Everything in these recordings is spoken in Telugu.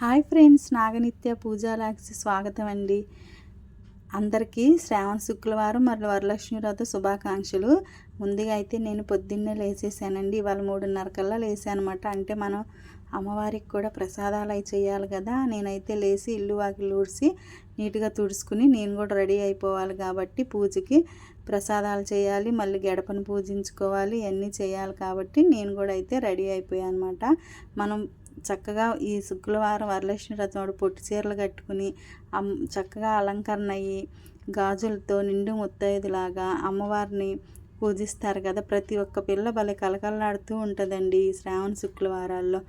హాయ్ ఫ్రెండ్స్, నాగనిత్య పూజాలాక్సి స్వాగతం అండి. అందరికీ శ్రావణ శుక్రవారం మరియు వరలక్ష్మి వ్రత శుభాకాంక్షలు. ముందుగా అయితే నేను పొద్దున్నే లేచేసానండి. ఇవాళ 3:30 కల్లా లేసానమాట. అంటే మనం అమ్మవారికి కూడా ప్రసాదాలు అవి చేయాలి కదా. నేనైతే లేచి ఇల్లు వాకిలు ఊడ్చి నీట్గా తుడుచుకుని నేను కూడా రెడీ అయిపోవాలి కాబట్టి పూజకి ప్రసాదాలు చేయాలి, మళ్ళీ గడపను పూజించుకోవాలి, ఇవన్నీ చేయాలి కాబట్టి నేను కూడా అయితే రెడీ అయిపోయాను అనమాట. మనం చక్కగా ఈ శుక్రవారం వరలక్ష్మి వ్రతం పొట్టు చీరలు కట్టుకుని చక్కగా అలంకరణ అయ్యి గాజులతో నిండు ముత్తైదులాగా అమ్మవారిని పూజిస్తారు కదా. ప్రతి ఒక్క పిల్ల భలే కలకల్లాడుతూ ఉంటుందండి ఈ శ్రావణ శుక్రవారాల్లో.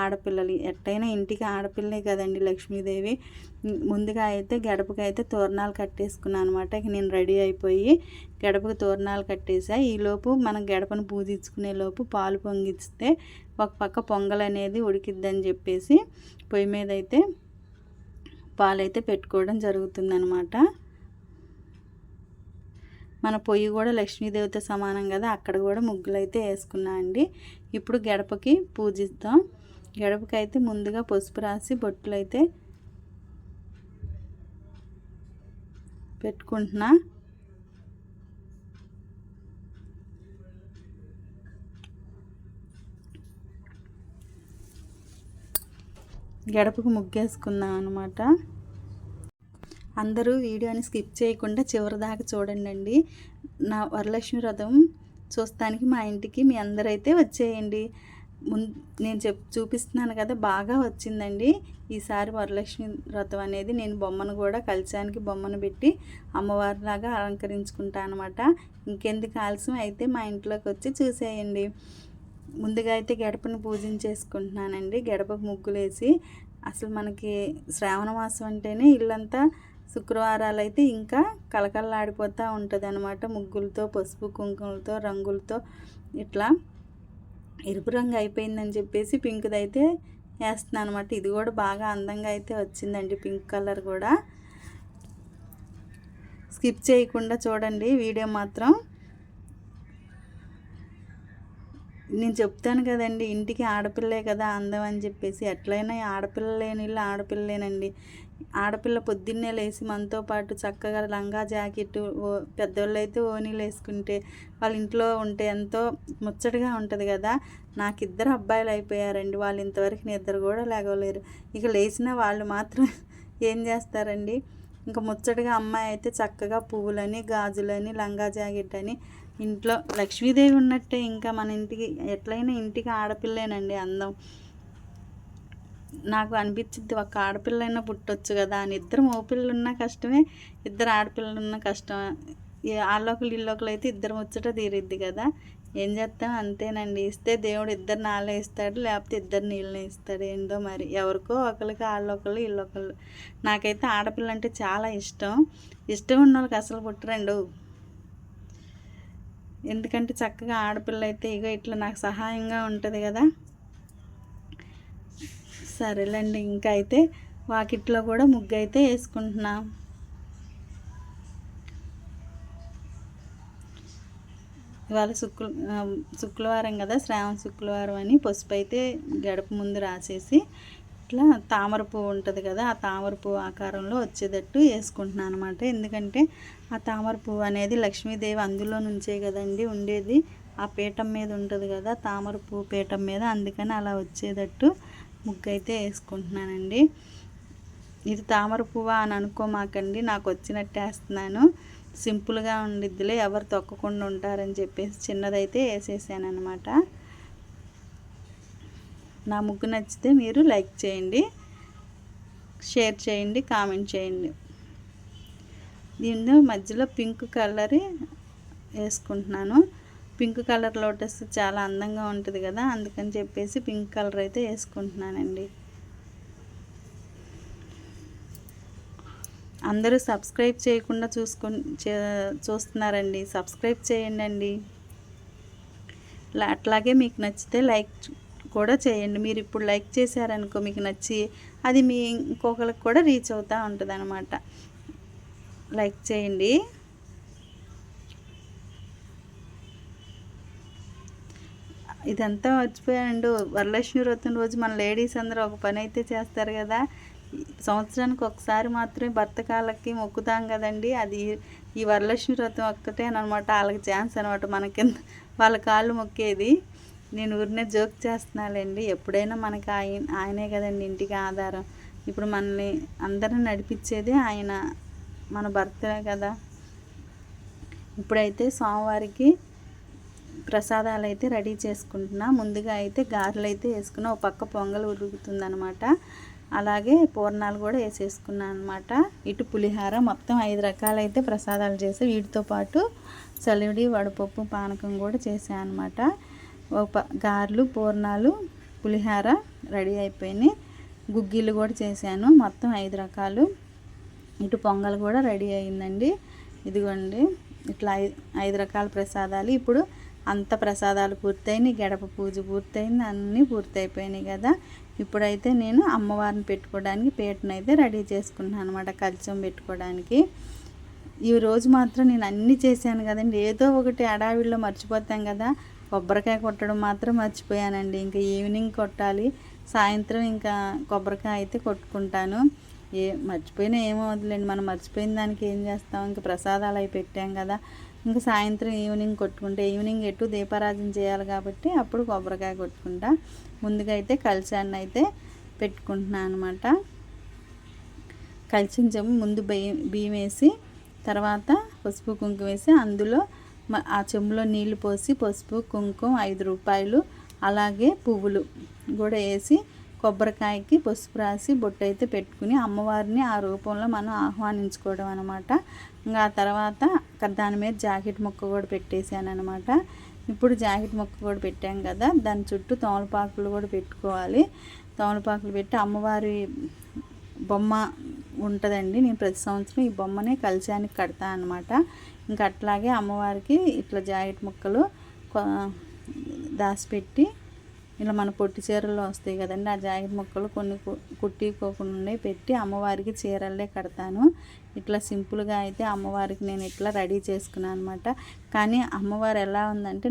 ఆడపిల్లలు ఎట్టయినా ఇంటికి ఆడపిల్లే కదండి లక్ష్మీదేవి. ముందుగా అయితే గడపకి అయితే తోరణాలు కట్టేసుకున్నాను అనమాట. ఇక నేను రెడీ అయిపోయి గడపకు తోరణాలు కట్టేసా. ఈలోపు మనం గడపను పూజించుకునే లోపు పాలు పొంగిస్తే ఒక పక్క పొంగల్ అనేది ఉడికిద్దని చెప్పేసి పొయ్యి మీద అయితే పాలైతే పెట్టుకోవడం జరుగుతుందనమాట. మన పొయ్యి కూడా లక్ష్మీదేవితో సమానం కదా, అక్కడ కూడా ముగ్గులు అయితే వేసుకున్నా అండి. ఇప్పుడు గడపకి పూజిస్తాం. గడపకి అయితే ముందుగా పసుపు రాసి బొట్టులు అయితే పెట్టుకుంటున్నా. గడపకు ముగ్గేసుకుందాం అనమాట. అందరూ వీడియోని స్కిప్ చేయకుండా చివరి దాకా చూడండి. నా వరలక్ష్మి వ్రతం చూస్తానికి మా ఇంటికి మీ అందరైతే వచ్చేయండి. నేను చూపిస్తున్నాను కదా, బాగా వచ్చిందండి ఈసారి వరలక్ష్మి వ్రతం అనేది. నేను బొమ్మను కూడా కలశానికి బొమ్మను పెట్టి అమ్మవారిలాగా అలంకరించుకుంటాను అనమాట. ఇంకెందుకు ఆలస్యం, అయితే మా ఇంట్లోకి వచ్చి చూసేయండి. ముందుగా అయితే గడపను పూజించేసుకుంటున్నానండి. గడపకు ముగ్గులేసి, అసలు మనకి శ్రావణ మాసం అంటేనే ఇల్లంతా శుక్రవారాలు అయితే ఇంకా కలకల్లాడిపోతూ ఉంటుంది అనమాట. ముగ్గులతో, పసుపు కుంకుమలతో, రంగులతో ఇట్లా ఎరుపు రంగు అయిపోయిందని చెప్పేసి పింక్ది అయితే వేస్తున్నాను అనమాట. ఇది కూడా బాగా అందంగా అయితే వచ్చిందండి, పింక్ కలర్ కూడా. స్కిప్ చేయకుండా చూడండి వీడియో మాత్రం. నేను చెప్తాను కదండి, ఇంటికి ఆడపిల్లే కదా అందం అని చెప్పేసి. ఎట్లయినా ఆడపిల్ల లేని ఇల్లు ఆడపిల్లేనండి. ఆడపిల్ల పొద్దున్నే లేచి మనతో పాటు చక్కగా లంగా జాకెట్, పెద్దోళ్ళు అయితే ఓనీలు వేసుకుంటే వాళ్ళ ఇంట్లో ఉంటే ఎంతో ముచ్చటగా ఉంటుంది కదా. నాకు 2 అబ్బాయిలు అయిపోయారండి. వాళ్ళు ఇంతవరకు నిద్ర కూడా లేగలేరు. ఇక లేచిన వాళ్ళు మాత్రం ఏం చేస్తారండి, ఇంకా ముచ్చటగా అమ్మాయి అయితే చక్కగా పువ్వులని, గాజులని, లంగా జాకెట్ అని ఇంట్లో లక్ష్మీదేవి ఉన్నట్టే. ఇంకా మన ఇంటికి ఎట్లయినా ఇంటికి ఆడపిల్లేనండి అందం. నాకు అనిపించింది, ఒక ఆడపిల్లైనా పుట్టొచ్చు కదా అని. 2 మగపిల్లలు ఉన్నా కష్టమే, 2 ఆడపిల్లలు ఉన్నా కష్టమే. ఆళ్ళొకరు ఇళ్ళొకరు అయితే 2 ముచ్చట తీరిద్ది కదా. ఏం చేస్తాం, అంతేనండి. ఇస్తే దేవుడు 2 నాళ్ళే ఇస్తాడు, లేకపోతే 2 నీళ్ళనే ఇస్తాడు. ఏందో మరి, ఎవరికో ఒకరికి ఆళ్ళొకళ్ళు ఇళ్ళొకళ్ళు. నాకైతే ఆడపిల్ల అంటే చాలా ఇష్టం. ఇష్టం ఉన్న వాళ్ళకి అసలు పుట్టరండు. ఎందుకంటే చక్కగా ఆడపిల్ల అయితే ఇగో ఇట్లా నాకు సహాయంగా ఉంటుంది కదా. సరేలేండి, ఇంకా అయితే వాకిట్లో కూడా ముగ్గు అయితే వేసుకుంటున్నా. ఇవాళ శుక్రవారం కదా, శ్రావణ శుక్రవారం అని పసుపు అయితే గడప ముందు రాసేసి ఇట్లా తామర పువ్వు ఉంటుంది కదా, ఆ తామర పువ్వు ఆకారంలో వచ్చేటట్టు వేసుకుంటున్నాను అనమాట. ఎందుకంటే ఆ తామర పువ్వు అనేది లక్ష్మీదేవి అందులో నుంచే కదండి ఉండేది. ఆ పీఠం మీద ఉంటుంది కదా, తామర పువ్వు పీఠం మీద. అందుకని అలా వచ్చేటట్టు ముగ్గు అయితే వేసుకుంటున్నానండి. ఇది తామర పువ్వు అని అనుకోమాకండి, నాకు వచ్చినట్టు వేస్తున్నాను. సింపుల్గా ఉండిద్దిలే, ఎవరు తొక్కకుండా ఉంటారని చెప్పేసి చిన్నదైతే వేసేసాను అనమాట. నా ముగ్గు నచ్చితే మీరు లైక్ చేయండి, షేర్ చేయండి, కామెంట్ చేయండి. దీని మధ్యలో పింక్ కలర్ వేసుకుంటున్నాను. పింక్ కలర్ లోటస్ చాలా అందంగా ఉంటుంది కదా, అందుకని చెప్పేసి పింక్ కలర్ అయితే వేసుకుంటున్నానండి. అందరూ సబ్స్క్రైబ్ చేయకుండా చూస్తున్నారండి. సబ్స్క్రైబ్ చేయండి. అట్లాగే మీకు నచ్చితే లైక్ కూడా చేయండి. మీరు ఇప్పుడు లైక్ చేశారనుకో, మీకు నచ్చి అది మీ ఇంకొకరికి కూడా రీచ్ అవుతూ ఉంటుంది అనమాట. లైక్ చేయండి. ఇదంతా మర్చిపోయానండి. వరలక్ష్మి వ్రతం రోజు మన లేడీస్ అందరూ ఒక పని అయితే చేస్తారు కదా. సంవత్సరానికి ఒకసారి మాత్రమే భర్త కాళ్ళకి మొక్కుతాం కదండి. అది ఈ వరలక్ష్మి వ్రతం ఒక్కటే అనమాట వాళ్ళకి ఛాన్స్ అనమాట మన కింద వాళ్ళ కాళ్ళు మొక్కేది. నేను ఊరినే జోక్ చేస్తున్నానండి. ఎప్పుడైనా మనకి ఆయనే కదండి ఇంటికి ఆధారం. ఇప్పుడు మనల్ని అందరం నడిపించేది ఆయన, మన భర్తే కదా. ఇప్పుడైతే సోమవారికి ప్రసాదాలు అయితే రెడీ చేసుకుంటున్నా. ముందుగా అయితే గారెలు అయితే వేసుకున్నా, ఒక పక్క పొంగల్ ఉడుకుతుందనమాట. అలాగే పూర్ణాలు కూడా వేసేసుకున్నాను అనమాట. ఇటు పులిహార, మొత్తం 5 రకాలైతే ప్రసాదాలు చేసి వీటితో పాటు చలివిడి, వడపప్పు, పానకం కూడా చేశాను అనమాట. గారెలు, పూర్ణాలు, పులిహార రెడీ అయిపోయినాయి. గుగ్గిళ్ళు కూడా చేశాను, మొత్తం 5 రకాలు. ఇటు పొంగల్ కూడా రెడీ అయిందండి. ఇదిగోండి ఇట్లా 5 రకాల ప్రసాదాలు. ఇప్పుడు అంత ప్రసాదాలు పూర్తయినాయి, గడప పూజ పూర్తయింది, అన్నీ పూర్తయిపోయినాయి కదా. ఇప్పుడైతే నేను అమ్మవారిని పెట్టుకోవడానికి పీటనైతే రెడీ చేసుకున్నాను అనమాట, కలశం పెట్టుకోవడానికి. ఈ రోజు మాత్రం నేను అన్నీ చేశాను కదండి. ఏదో ఒకటి అడావిడిలో మర్చిపోతాం కదా. కొబ్బరికాయ కొట్టడం మాత్రం మర్చిపోయానండి. ఇంకా ఈవినింగ్ కొట్టాలి, సాయంత్రం ఇంకా కొబ్బరికాయ అయితే కొట్టుకుంటాను. మర్చిపోయినా ఏమవుతుందండి, మనం మర్చిపోయిన దానికి ఏం చేస్తాం. ఇంకా ప్రసాదాలు అవి పెట్టాం కదా, ఇంకా సాయంత్రం ఈవినింగ్ కొట్టుకుంటే, ఈవినింగ్ ఎటు దీపారాధన చేయాలి కాబట్టి అప్పుడు కొబ్బరికాయ కొట్టుకుంటా. ముందుగా అయితే కలశాన్ని అయితే పెట్టుకుంటున్నాను అనమాట. కలశం చెంబు ముందు బియ్యం వేసి, తర్వాత పసుపు కుంకుమ వేసి, అందులో ఆ చెంబులో నీళ్లు పోసి పసుపు కుంకుమ 5 రూపాయలు అలాగే పువ్వులు కూడా వేసి, కొబ్బరికాయకి పసుపు రాసి బొట్టు అయితే పెట్టుకుని అమ్మవారిని ఆ రూపంలో మనం ఆహ్వానించుకోవడం అనమాట. ఇంకా ఆ తర్వాత దాని మీద జాకెట్ ముక్క కూడా పెట్టేసాను అనమాట. ఇప్పుడు జాకెట్ ముక్క కూడా పెట్టాం కదా, దాని చుట్టూ తమలపాకులు కూడా పెట్టుకోవాలి. తమలపాకులు పెట్టి అమ్మవారి బొమ్మ ఉంటుందండి. నేను ప్రతి సంవత్సరం ఈ బొమ్మనే కలశానికి కడతాను అనమాట. ఇంకా అట్లాగే అమ్మవారికి ఇట్లా జాకెట్ ముక్కలు దాచిపెట్టి, ఇలా మన పొట్టి చీరల్లో వస్తాయి కదండి, ఆ జాకెట్ ముక్కలు కొన్ని కుట్టిపోకుండా పెట్టి అమ్మవారికి చీరల్లే కడతాను. ఇట్లా సింపుల్గా అయితే అమ్మవారికి నేను ఇట్లా రెడీ చేసుకున్నాను అనమాట. కానీ అమ్మవారు ఎలా ఉందంటే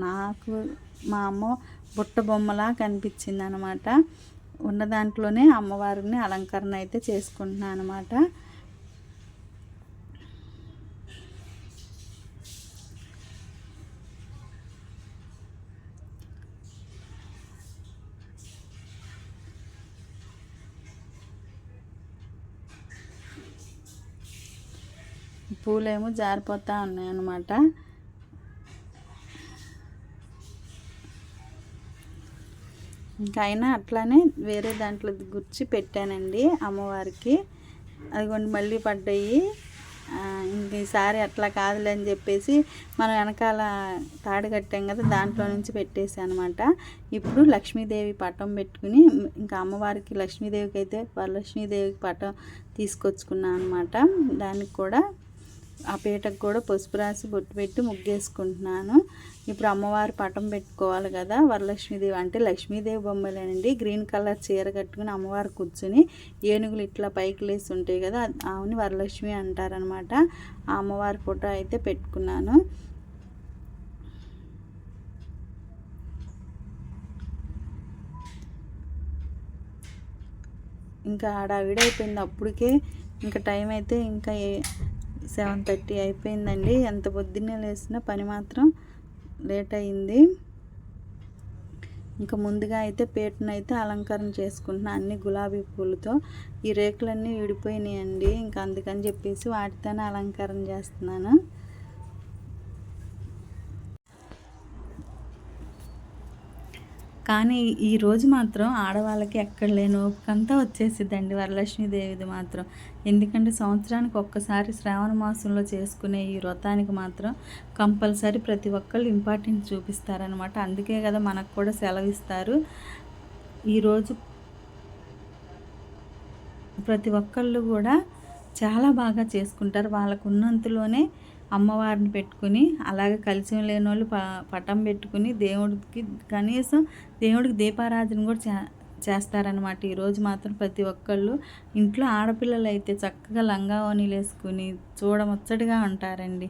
నాకు మా అమ్మ బుట్ట బొమ్మలా కనిపించింది అనమాట. ఉన్న దాంట్లోనే అమ్మవారిని అలంకరణ అయితే చేసుకుంటున్నాను అనమాట. పూలేమో జారిపోతూ ఉన్నాయి అన్నమాట. ఇంకా అయినా అట్లానే వేరే దాంట్లో గుచ్చి పెట్టానండి అమ్మవారికి. అదిగోండి మళ్ళీ పడ్డాయి. ఇంక ఈసారి అట్లా కాదులే అని చెప్పేసి మనం వెనకాల తాడు కట్టాం కదా, దాంట్లో నుంచి పెట్టేసి అనమాట. ఇప్పుడు లక్ష్మీదేవి పటం పెట్టుకుని, ఇంకా అమ్మవారికి లక్ష్మీదేవికి అయితే వరలక్ష్మీదేవికి పటం తీసుకొచ్చుకున్నాను అనమాట. దానికి కూడా ఆ పీటకు కూడా పసుపు రాసి బొట్టు పెట్టి ముగ్గేసుకుంటున్నాను. ఇప్పుడు అమ్మవారి పటం పెట్టుకోవాలి కదా. వరలక్ష్మీదేవి అంటే లక్ష్మీదేవి బొమ్మలేనండి. గ్రీన్ కలర్ చీర కట్టుకుని అమ్మవారు కూర్చుని ఏనుగులు ఇట్లా పైకి లేసి ఉంటాయి కదా, ఆమెని వరలక్ష్మి అంటారనమాట. ఆ అమ్మవారి ఫోటో అయితే పెట్టుకున్నాను. ఇంకా ఆడావిడైపోయింది అప్పటికే. ఇంకా టైం అయితే ఇంకా 7:30 అయిపోయిందండి. ఎంత పొద్దున్నే లేసినా పని మాత్రం లేట్ అయింది. ఇంకా ముందుగా అయితే పీటనైతే అలంకరణ చేసుకుంటున్నా అన్ని గులాబీ పూలతో. ఈ రేకులన్నీ విడిపోయినాయండి, ఇంకా అందుకని చెప్పేసి వాటితోనే అలంకరణ చేస్తున్నాను. కానీ ఈరోజు మాత్రం ఆడవాళ్ళకి ఎక్కడ లేని ఓపికంతా వచ్చేసిద్దండి వరలక్ష్మీదేవిది మాత్రం. ఎందుకంటే సంవత్సరానికి ఒక్కసారి శ్రావణ మాసంలో చేసుకునే ఈ వ్రతానికి మాత్రం కంపల్సరీ ప్రతి ఒక్కళ్ళు ఇంపార్టెన్స్ చూపిస్తారనమాట. అందుకే కదా మనకు కూడా సెలవు ఇస్తారు. ఈరోజు ప్రతి ఒక్కళ్ళు కూడా చాలా బాగా చేసుకుంటారు. వాళ్ళకు ఉన్నంతలోనే అమ్మవారిని పెట్టుకుని, అలాగే కలిసి లేని వాళ్ళు పటం పెట్టుకుని దేవుడికి కనీసం దేవుడికి దీపారాధన కూడా చేస్తారనమాట. ఈరోజు మాత్రం ప్రతి ఒక్కళ్ళు ఇంట్లో ఆడపిల్లలు అయితే చక్కగా లంగా ఓణీలు వేసుకుని చూడముచ్చటగా ఉంటారండి.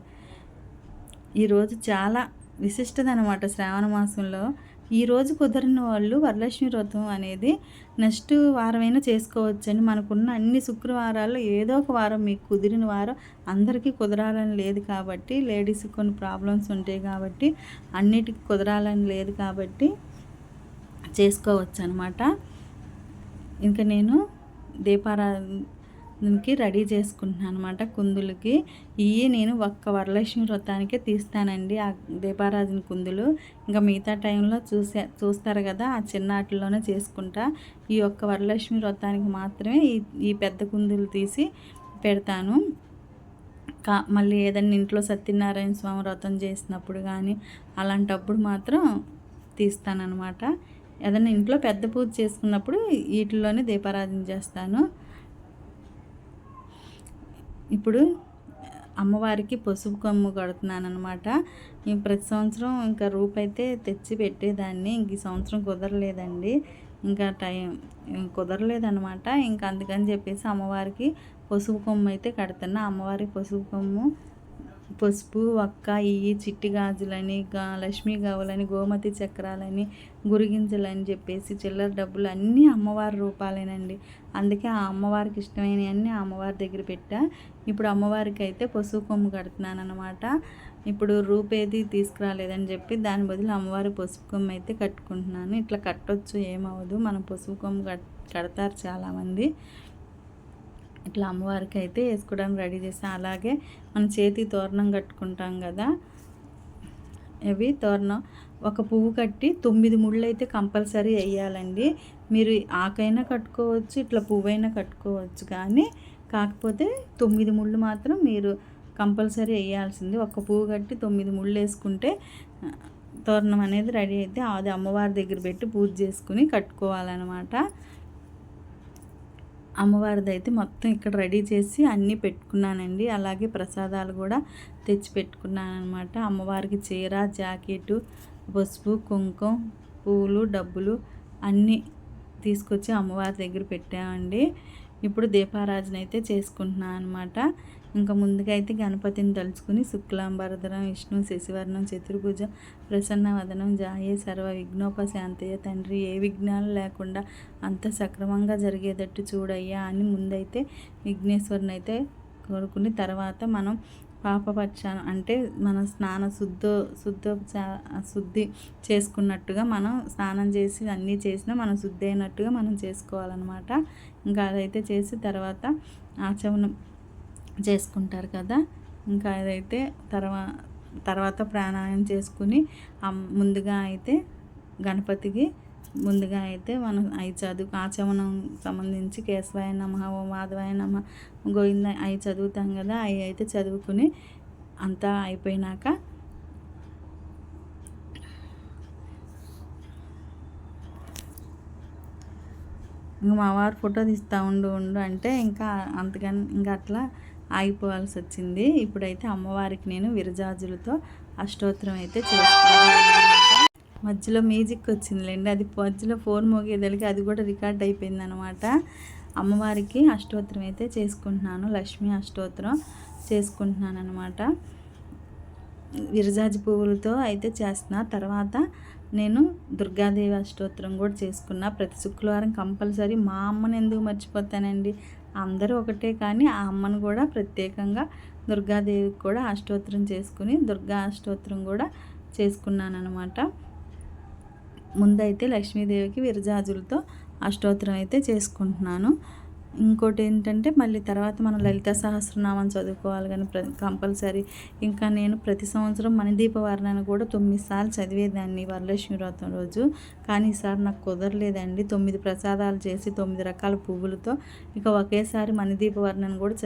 ఈరోజు చాలా విశిష్టత అనమాట. శ్రావణ మాసంలో ఈరోజు కుదరని వాళ్ళు వరలక్ష్మి వ్రతం అనేది నెక్స్ట్ వారమైనా చేసుకోవచ్చండి. మనకున్న అన్ని శుక్రవారాల్లో ఏదో ఒక వారం మీకు కుదిరిన వారం, అందరికీ కుదరాలని లేదు కాబట్టి, లేడీస్కి కొన్ని ప్రాబ్లమ్స్ ఉంటాయి కాబట్టి, అన్నిటికి కుదరాలని లేదు కాబట్టి చేసుకోవచ్చు అనమాట. ఇంకా నేను దీపారాధనకి రెడీ చేసుకుంటున్నాను అనమాట. కుందులకి ఇవి నేను ఒక్క వరలక్ష్మి వ్రతానికే తీస్తానండి, ఆ దీపారాధన కుందులు. ఇంకా మిగతా టైంలో చూస్తారు కదా, ఆ చిన్న వాటిల్లోనే చేసుకుంటా. ఈ ఒక్క వరలక్ష్మి వ్రతానికి మాత్రమే ఈ పెద్ద కుందులు తీసి పెడతాను. మళ్ళీ ఏదైనా ఇంట్లో సత్యనారాయణ స్వామి వ్రతం చేసినప్పుడు కానీ అలాంటప్పుడు మాత్రం తీస్తానన్నమాట. ఏదైనా ఇంట్లో పెద్ద పూజ చేసుకున్నప్పుడు వీటిల్లోనే దీపారాధన చేస్తాను. ఇప్పుడు అమ్మవారికి పసుపు కొమ్ము కడుతున్నాను అనమాట. ప్రతి సంవత్సరం ఇంకా రూపైతే తెచ్చి పెట్టేదాన్ని, ఇంక ఈ సంవత్సరం కుదరలేదండి, ఇంకా టైం కుదరలేదనమాట. ఇంకా అందుకని చెప్పేసి అమ్మవారికి పసుపు కొమ్ము అయితే కడుతున్నా. అమ్మవారికి పసుపు కొమ్ము, పసుపు, ఒక్క, ఇవి చిట్టి గాజులని, లక్ష్మీ గావులని, గోమతి చక్రాలని, గురిగింజలని చెప్పేసి చిల్లర డబ్బులు అన్నీ అమ్మవారి రూపాలేనండి. అందుకే ఆ అమ్మవారికి ఇష్టమైనవి అన్నీ అమ్మవారి దగ్గర పెట్టా. ఇప్పుడు అమ్మవారికి అయితే పసుపు కొమ్ము కడుతున్నాను అనమాట. ఇప్పుడు రూపేది తీసుకురాలేదని చెప్పి దాని బదులు అమ్మవారి పసుపు కొమ్ము అయితే కట్టుకుంటున్నాను. ఇట్లా కట్టొచ్చు, ఏమవ్వదు. మనం పసుపు కొమ్ము కడతారు చాలామంది. ఇట్లా అమ్మవారికి అయితే వేసుకోవడానికి రెడీ చేస్తాను. అలాగే మన చేతి తోరణం కట్టుకుంటాం కదా, ఇవి తోరణం ఒక పువ్వు కట్టి 9 ముళ్ళు అయితే కంపల్సరీ వేయాలండి. మీరు ఆకైనా కట్టుకోవచ్చు, ఇట్లా పువ్వైనా కట్టుకోవచ్చు, కానీ కాకపోతే 9 ముళ్ళు మాత్రం మీరు కంపల్సరీ వేయాల్సింది. ఒక పువ్వు కట్టి 9 ముళ్ళు వేసుకుంటే తోరణం అనేది రెడీ అయితే అది అమ్మవారి దగ్గర పెట్టి పూజ చేసుకుని కట్టుకోవాలన్నమాట. అమ్మవారిది అయితే మొత్తం ఇక్కడ రెడీ చేసి అన్నీ పెట్టుకున్నానండి. అలాగే ప్రసాదాలు కూడా తెచ్చి పెట్టుకున్నాను అనమాట. అమ్మవారికి చీర, జాకెట్, పసుపు, కుంకుమ, పూలు, డబ్బులు అన్నీ తీసుకొచ్చి అమ్మవారి దగ్గర పెట్టామండి. ఇప్పుడు దీపారాధన అయితే చేసుకుంటున్నాను అనమాట. ఇంకా ముందుగా అయితే గణపతిని తలుచుకుని శుక్లాంబరధరం విష్ణు శశివర్ణం చతుర్భుజ ప్రసన్నవదనం జాయే సర్వ విఘ్నోపశాంతయ్య, తండ్రి ఏ విఘ్నాలు లేకుండా అంత సక్రమంగా జరిగేటట్టు చూడయ్యా అని ముందైతే విఘ్నేశ్వరుని అయితే కోరుకుని, తర్వాత మనం పాపపక్షాన అంటే మన శుద్ధి చేసుకున్నట్టుగా మనం స్నానం చేసి అన్నీ చేసినా మనం శుద్ధి అయినట్టుగా మనం చేసుకోవాలన్నమాట. ఇంకా అదైతే చేసి తర్వాత ఆచమనం చేసుకుంటారు కదా, ఇంకా అదైతే తర్వాత ప్రాణాయామం చేసుకుని ముందుగా అయితే గణపతికి ముందుగా అయితే మనం ఆచమనం సంబంధించి కేశవాయ నమః, ఓ మాధవాయ నమః, గోవింద అవి చదువుతాం కదా, అవి అయితే చదువుకుని అంతా అయిపోయినాక ఇంకా మా వారు ఫోటో తీస్తూ ఉండు అంటే ఇంకా అంతకని ఇంకా అట్లా ఆగిపోవాల్సి వచ్చింది. ఇప్పుడైతే అమ్మవారికి నేను విరజాజులతో అష్టోత్తరం అయితే చేసుకున్నాను. మధ్యలో మ్యూజిక్ వచ్చిందిలేండి, అది మధ్యలో ఫోన్ మోగేదలికి అది కూడా రికార్డ్ అయిపోయింది అనమాట. అమ్మవారికి అష్టోత్తరం అయితే చేసుకుంటున్నాను, లక్ష్మీ అష్టోత్తరం చేసుకుంటున్నాను అనమాట. విరజాజి పువ్వులతో అయితే చేస్తున్నా. తర్వాత నేను దుర్గాదేవి అష్టోత్తరం కూడా చేసుకున్నా. ప్రతి శుక్రవారం కంపల్సరీ. మా అమ్మని ఎందుకు మర్చిపోతానండి, అందరూ ఒకటే, కానీ ఆ అమ్మను కూడా ప్రత్యేకంగా దుర్గాదేవికి కూడా అష్టోత్తరం చేసుకుని దుర్గా అష్టోత్తరం కూడా చేసుకున్నాను అనమాట. ముందైతే లక్ష్మీదేవికి విరజాజులతో అష్టోత్తరం అయితే చేసుకుంటున్నాను. ఇంకోటి ఏంటంటే మళ్ళీ తర్వాత మనం లలిత సహస్రనామం చదువుకోవాలి కానీ కంపల్సరీ. ఇంకా నేను ప్రతి సంవత్సరం మణిదీపవర్ణాన్ని కూడా 9 సార్లు చదివేదాన్ని వరలక్ష్మి వ్రతం రోజు, కానీ ఈసారి నాకు కుదరలేదండి. 9 ప్రసాదాలు చేసి 9 రకాల పువ్వులతో ఇక ఒకేసారి మణిదీపవర్ణాన్ని కూడా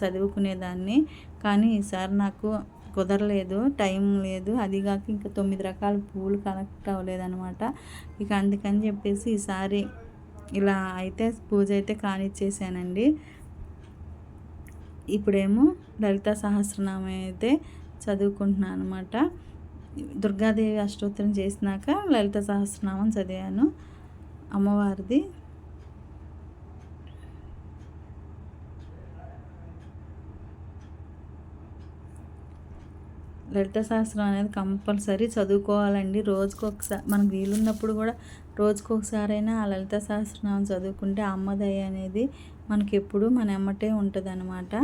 చదువుకునేదాన్ని, కానీ ఈసారి నాకు కుదరలేదు, టైం లేదు. అదిగాక ఇంకా 9 రకాల పువ్వులు కనెక్ట్ అవ్వలేదన్నమాట. ఇక అందుకని చెప్పేసి ఈసారి ఇలా అయితే పూజ అయితే కానిచ్చేసానండి. ఇప్పుడేమో లలిత సహస్రనామం అయితే చదువుకుంటున్నాను అనమాట. దుర్గాదేవి అష్టోత్తరం చేసినాక లలిత సహస్రనామం చదివాను అమ్మవారిది. లలిత సహస్రం అనేది కంపల్సరీ చదువుకోవాలండి. రోజుకొకసారి మనకు వీలున్నప్పుడు కూడా రోజుకొకసారైనా ఆ లలిత సహస్రనామం చదువుకుంటే అమ్మ దయ అనేది మనకెప్పుడు మన ఎమ్మటే ఉంటుందన్నమాట.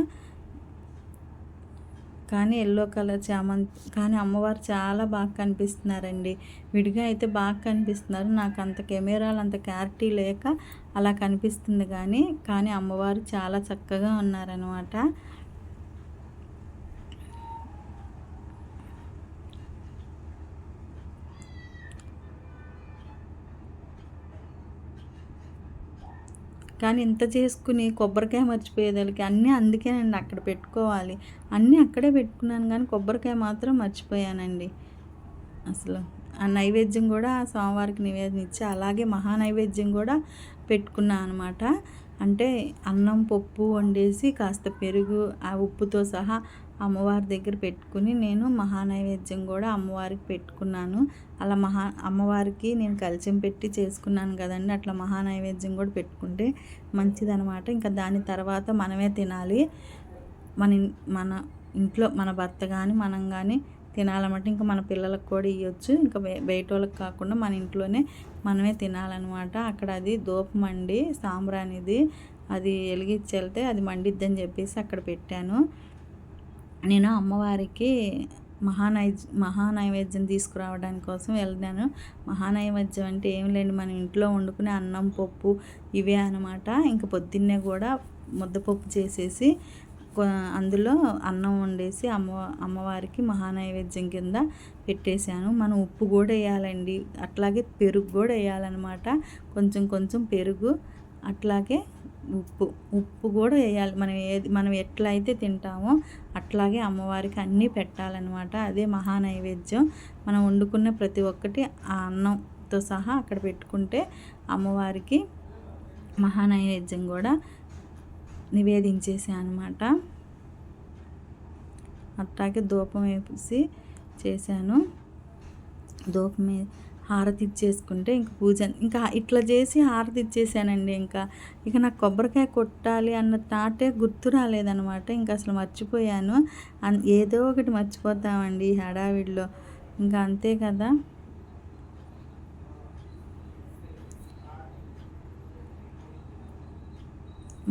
కానీ ఎల్లో కలర్ చామంతి కానీ అమ్మవారు చాలా బాగా కనిపిస్తున్నారండి. విడిగా అయితే బాగా కనిపిస్తున్నారు. నాకు అంత కెమెరాలు అంత క్లారిటీ లేక అలా కనిపిస్తుంది కానీ అమ్మవారు చాలా చక్కగా ఉన్నారనమాట. కానీ ఇంత చేసుకుని కొబ్బరికాయ మర్చిపోయేదానికి అన్నీ అందుకేనండి అక్కడ పెట్టుకోవాలి. అన్నీ అక్కడే పెట్టుకున్నాను కానీ కొబ్బరికాయ మాత్రం మర్చిపోయానండి. అసలు ఆ నైవేద్యం కూడా స్వామివారికి నివేదన ఇచ్చి అలాగే మహానైవేద్యం కూడా పెట్టుకున్నాను అనమాట. అంటే అన్నం పప్పు వండేసి కాస్త పెరుగు ఆ ఉప్పుతో సహా అమ్మవారి దగ్గర పెట్టుకుని నేను మహానైవేద్యం కూడా అమ్మవారికి పెట్టుకున్నాను. అలా అమ్మవారికి నేను కలశం పెట్టి చేసుకున్నాను కదండి, అట్లా మహానైవేద్యం కూడా పెట్టుకుంటే మంచిదనమాట. ఇంకా దాని తర్వాత మనమే తినాలి. మన ఇంట్లో మన భర్త కానీ మనం కానీ తినాలన్నమాట. ఇంకా మన పిల్లలకు కూడా ఇవ్వచ్చు. ఇంకా బయట వాళ్ళకి కాకుండా మన ఇంట్లోనే మనమే తినాలన్నమాట. అక్కడ అది ధూపం అండి, సాంబ్రాణిది, అది వెలిగించి వెళ్తే అది మండిద్దని చెప్పేసి అక్కడ పెట్టాను. నేను అమ్మవారికి మహానైవేద్యం తీసుకురావడానికి కోసం వెళ్ళాను. మహానైవేద్యం అంటే ఏం లేండి, మనం ఇంట్లో వండుకునే అన్నం పప్పు ఇవే అనమాట. ఇంకా పొద్దున్నే కూడా ముద్దపప్పు చేసేసి అందులో అన్నం వండేసి అమ్మవారికి మహానైవేద్యం కింద పెట్టేశాను. మనం ఉప్పు కూడా వేయాలండి, అట్లాగే పెరుగు కూడా వేయాలన్నమాట. కొంచెం కొంచెం పెరుగు అట్లాగే ఉప్పు కూడా వేయాలి. మనం ఎట్లయితే తింటామో అట్లాగే అమ్మవారికి అన్నీ పెట్టాలన్నమాట. అదే మహానైవేద్యం. మనం వండుకున్న ప్రతి ఒక్కటి ఆ అన్నంతో సహా అక్కడ పెట్టుకుంటే అమ్మవారికి మహానైవేద్యం కూడా నివేదించేసాను అనమాట. అట్లాగే ధూపం వేసి చేశాను. ధూపం హారతి ఇచ్చేసుకుంటే ఇంక పూజ ఇంకా ఇట్లా చేసి హారతి ఇచ్చేసానండి. ఇక నాకు కొబ్బరికాయ కొట్టాలి అన్న తాటే గుర్తు రాలేదనమాట. ఇంకా అసలు మర్చిపోయాను. ఏదో ఒకటి మర్చిపోతామండి ఈ హడావిడిలో, ఇంకా అంతే కదా.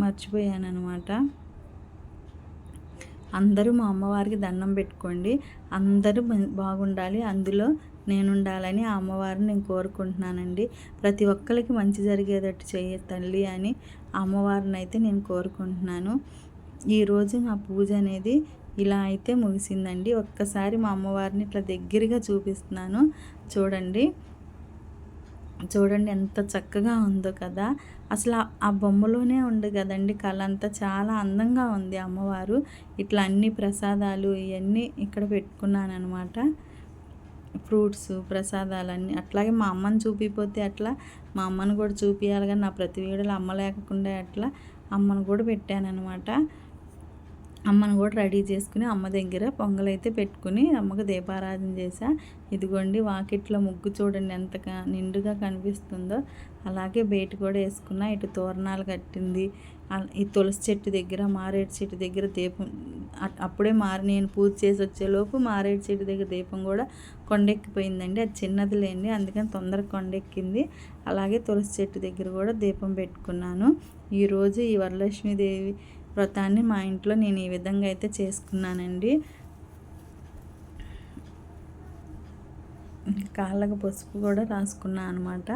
మర్చిపోయాను అనమాట. అందరూ మా అమ్మవారికి దండం పెట్టుకోండి, అందరూ బాగుండాలి, అందులో నేను ఉండాలని ఆ అమ్మవారిని నేను కోరుకుంటున్నానండి. ప్రతి ఒక్కరికి మంచి జరిగేటట్టు చేయ తల్లి అని ఆ అమ్మవారిని అయితే నేను కోరుకుంటున్నాను. ఈరోజు నా పూజ అనేది ఇలా అయితే ముగిసిందండి. ఒక్కసారి మా అమ్మవారిని ఇట్లా దగ్గరగా చూపిస్తున్నాను, చూడండి ఎంత చక్కగా ఉందో కదా. అసలు ఆ బొమ్మలోనే ఉంది కదండి కళ అంతా, చాలా అందంగా ఉంది అమ్మవారు. ఇట్లా అన్ని ప్రసాదాలు ఇవన్నీ ఇక్కడ పెట్టుకున్నాను అనమాట. ఫ్రూట్స్ ప్రసాదాలన్నీ అట్లాగే మా అమ్మని చూపిపోతే అట్లా మా అమ్మను కూడా చూపించాలి, కానీ నా ప్రతి వీడియోలో అమ్మ లేకుండా అట్లా అమ్మను కూడా పెట్టాను అనమాట. అమ్మను కూడా రెడీ చేసుకుని అమ్మ దగ్గర పొంగలైతే పెట్టుకుని అమ్మకు దీపారాధన చేశా. ఇదిగోండి వాకిట్లో ముగ్గు చూడండి ఎంత నిండుగా కనిపిస్తుందో. అలాగే బయట కూడా వేసుకున్నా. ఇటు తోరణాలు కట్టింది. ఈ తులసి చెట్టు దగ్గర మారేడు చెట్టు దగ్గర దీపం అప్పుడే నేను పూజ చేసి వచ్చేలోపు మారేడు చెట్టు దగ్గర దీపం కూడా కొండెక్కిపోయిందండి. అది చిన్నది లేండి, అందుకని తొందరగా కొండెక్కింది. అలాగే తులసి చెట్టు దగ్గర కూడా దీపం పెట్టుకున్నాను. ఈరోజు ఈ వరలక్ష్మీదేవి వ్రతాన్ని మా ఇంట్లో నేను ఈ విధంగా అయితే చేసుకున్నానండి. కాళ్ళకు పసుపు కూడా రాసుకున్నాను అనమాట.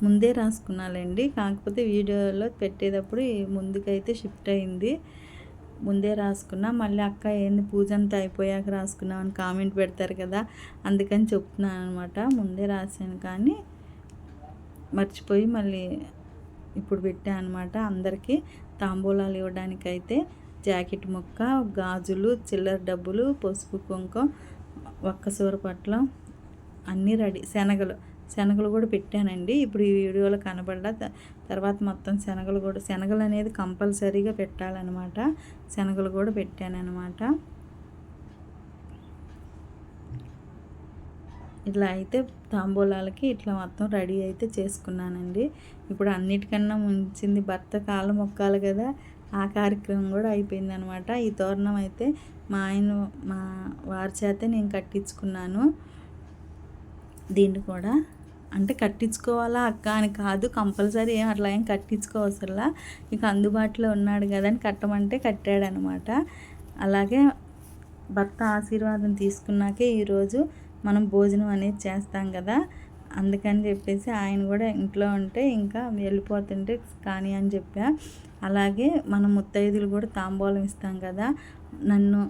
ముందే రాసుకున్నానండి, కాకపోతే వీడియోలో పెట్టేటప్పుడు ముందుకైతే షిఫ్ట్ అయింది. ముందే రాసుకున్నా. మళ్ళీ అక్క ఏంది పూజ అంతా అయిపోయాక రాసుకున్నాం అని కామెంట్ పెడతారు కదా, అందుకని చెప్తున్నాను అనమాట. ముందే రాశాను కానీ మర్చిపోయి మళ్ళీ ఇప్పుడు పెట్టాను అనమాట. అందరికీ తాంబూలాలు ఇవ్వడానికైతే జాకెట్ ముక్క, గాజులు, చిల్లర డబ్బులు, పసుపు కుంకుమ, ఒక్క సూరపట్లం అన్నీ రెడీ. శనగలు కూడా పెట్టానండి. ఇప్పుడు ఈ వీడియోలో కనబడ్డ తర్వాత మొత్తం శనగలు అనేది కంపల్సరీగా పెట్టాలన్నమాట. శనగలు కూడా పెట్టానన్నమాట. ఇట్లా అయితే తాంబూలాలకి ఇట్లా మొత్తం రెడీ అయితే చేసుకున్నానండి. ఇప్పుడు అన్నిటికన్నా ముంచింది భర్త కాళ్ళు మొక్కాలి కదా, ఆ కార్యక్రమం కూడా అయిపోయిందనమాట. ఈ తోరణం అయితే మా వారి చేతే నేను కట్టించుకున్నాను. దీన్ని కూడా అంటే కట్టించుకోవాలా అక్క అని కాదు, కంపల్సరీ ఏం అట్లా ఏం కట్టించుకోవసరలా, ఇక అందుబాటులో ఉన్నాడు కదా అని కట్టమంటే కట్టాడనమాట. అలాగే భర్త ఆశీర్వాదం తీసుకున్నాకే ఈరోజు మనం భోజనం అనేది చేస్తాం కదా, అందుకని చెప్పేసి ఆయన కూడా ఇంట్లో ఉంటే ఇంకా వెళ్ళిపోతుంటే కానీ అని చెప్పా. అలాగే మనం ముత్తైదులు కూడా తాంబూలం ఇస్తాం కదా, నన్ను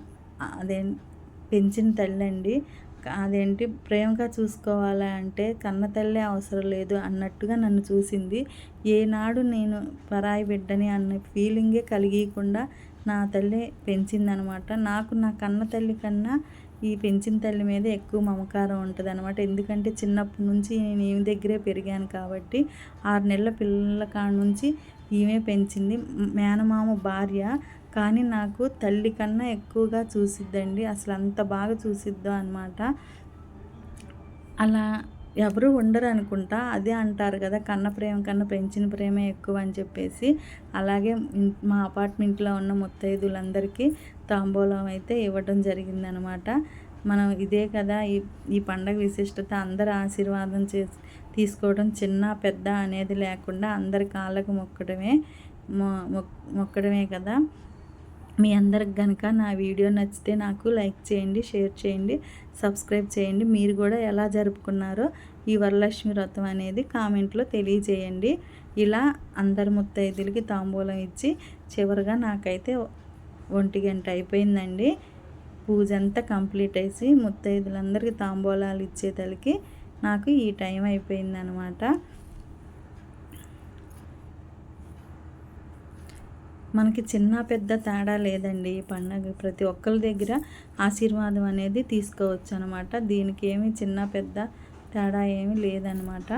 పెంచిన తల్లి అండి, అదేంటి ప్రేమగా చూసుకోవాలా అంటే కన్న తల్లే అవసరం లేదు అన్నట్టుగా నన్ను చూసింది. ఏనాడు నేను పరాయి బిడ్డని అన్న ఫీలింగే కలిగకుండా నా తల్లి పెంచిందనమాట. నాకు నా కన్న తల్లి కన్నా ఈ పెంచిన తల్లి మీద ఎక్కువ మమకారం ఉంటుంది అనమాట. ఎందుకంటే చిన్నప్పటి నుంచి నేను ఈమె దగ్గరే పెరిగాను కాబట్టి 6 నెలల పిల్లల కాడ నుంచి ఈమె పెంచింది. మేనమామ భార్య కానీ నాకు తల్లి కన్నా ఎక్కువగా చూసిద్దండి, అసలు అంత బాగా చూసిద్దో అనమాట. అలా ఎవరు ఉండరు అనుకుంటా, అదే అంటారు కదా కన్న ప్రేమ కన్నా పెంచిన ప్రేమే ఎక్కువ అని చెప్పేసి. అలాగే మా అపార్ట్మెంట్లో ఉన్న ముత్తైదులందరికీ తాంబూలం అయితే ఇవ్వడం జరిగిందనమాట. మనం ఇదే కదా ఈ పండగ విశిష్టత, అందరి ఆశీర్వాదం తీసుకోవడం, చిన్న పెద్ద అనేది లేకుండా అందరి కాళ్ళకు మొక్కడమే కదా. మీ అందరికి కనుక నా వీడియో నచ్చితే నాకు లైక్ చేయండి, షేర్ చేయండి, సబ్స్క్రైబ్ చేయండి. మీరు కూడా ఎలా జరుపుకున్నారో ఈ వరలక్ష్మి వ్రతం అనేది కామెంట్లో తెలియజేయండి. ఇలా అందరి ముత్తైదులకి తాంబూలం ఇచ్చి చివరిగా నాకైతే 1 గంట అయిపోయిందండి. పూజ అంతా కంప్లీట్ అయ్యి ముత్తైదులందరికీ తాంబూలాలు ఇచ్చేతలకి నాకు ఈ టైం అయిపోయిందనమాట. మనకి చిన్న పెద్ద తేడా లేదండి. ఈ పండగ ప్రతి ఒక్కరి దగ్గర ఆశీర్వాదం అనేది తీసుకోవచ్చు అనమాట. దీనికి ఏమి చిన్న పెద్ద తేడా ఏమీ లేదనమాట,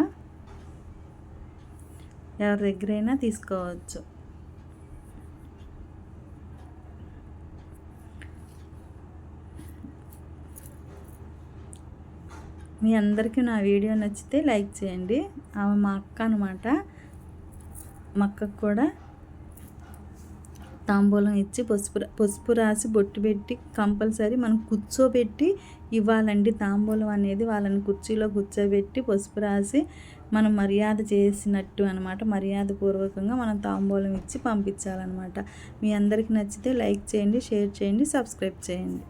ఎవరి దగ్గరైనా తీసుకోవచ్చు. మీ అందరికీ నా వీడియో నచ్చితే లైక్ చేయండి. ఆమె మా అక్క అనమాట. మా అక్కకు కూడా తాంబూలం ఇచ్చి పసుపు రాసి బొట్టు పెట్టి కంపల్సరీ మనం కూర్చోబెట్టి ఇవ్వాలండి. తాంబూలం అనేది వాళ్ళని కుర్చీలో కూర్చోబెట్టి పసుపు రాసి మనం మర్యాద చేసినట్టు అనమాట. మర్యాదపూర్వకంగా మనం తాంబూలం ఇచ్చి పంపించాలన్నమాట. మీ అందరికీ నచ్చితే లైక్ చేయండి, షేర్ చేయండి, సబ్స్క్రైబ్ చేయండి.